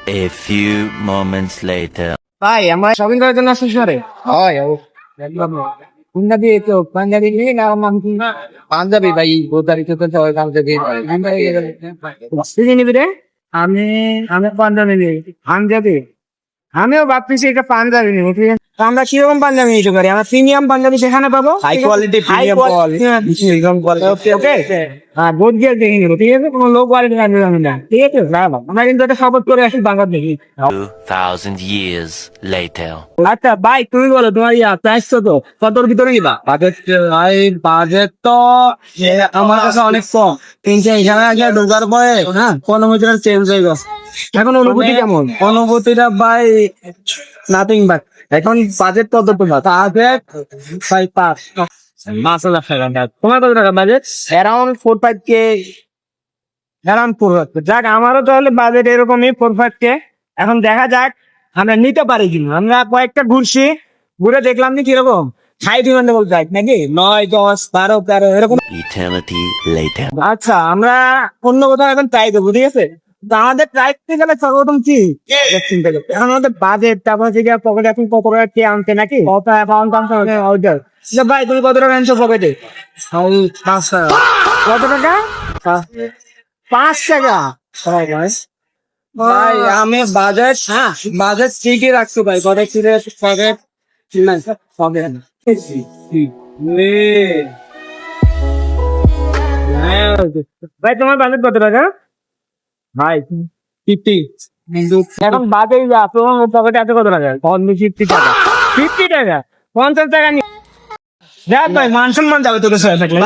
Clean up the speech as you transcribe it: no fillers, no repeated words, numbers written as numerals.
A few moments later. ভাই আমার shopping করার জন্য আসছে শহরে হয় পাঞ্জাবি তো পাঞ্জাবি নিয়ে না পাঞ্জাবি ভাই গোদারি তো সবাই পাঞ্জাবি নিবি রে আমি আমি পাঞ্জাবি নিবি পাঞ্জাবি আমিও ভাবতেছি এটা পাঞ্জাবি নিবো ঠিক আছে আমরা কিরকম পাঞ্জাবি নিতে পারি আমরা প্রিমিয়াম পাঞ্জাবি সেখানে পাবো হাই কোয়ালিটি প্রিমিয়াম ওকে হ্যাঁ বোধ গিয়ে দেখে নিবো ঠিক আছে কোনো লো কোয়ালিটি পাঞ্জাবি না ঠিক আছে না আমরা কিন্তু এটা সাপোর্ট করে আসি বাংলা দেখি 2,000 years later. আচ্ছা ভাই তুমি বলো তোমার প্রাইস কতর ভিতরে নিবা বাজেট তো আমার কাছে অনেক কম এখানে আগে ঢোকার পরে অনুভূতিটা চেঞ্জ হয়ে গেছে। এখন অনুভূতি কেমন অনুভূতিটা ভাই নাথিং বাট এখন বাজেট কত তোমার বাজেট 5,000 টাকা। তোমার কত টাকা budget around 4-5K around 4-5K যাক আমারও তাহলে বাজেট এরকমই 4-5K এখন দেখা যাক আমরা নিতে পারি কিনা আমরা কয়েকটা ঘুরছি ঘুরে দেখলাম নি কিরকম হাই ডিমান্ডেবল বাইক নাকি 9, 10, 12, 13 এরকম Eternity later. আচ্ছা আমরা অন্য কোথাও এখন ট্রাই দেবো ঠিক আছে তো আমাদের ট্রাই করতে গেলে সর্বপ্রথম কি এখন আমাদের বাজেট তারপর থেকে পকেটে এখন পকেটে কে আনতে নাকি কত অ্যাকাউন্ট অর্ডার ভাই তুমি কত টাকা আনছো পকেটে 5 টাকা। কত টাকা 5 টাকা ভাই আমি বাজেট বাজেট ঠিকই রাখছো ভাই পকেট ছিঁড়ে পকেট না পকেট ভাই তোমার বাজেট কত টাকা ভাই 50 এখন বাজে তোমার পকেটে আছে কত টাকা 50 টাকা 50 টাকা 50 টাকা নিয়ে দেখ ভাই মান সম্মান যাবে তোকে থাকলে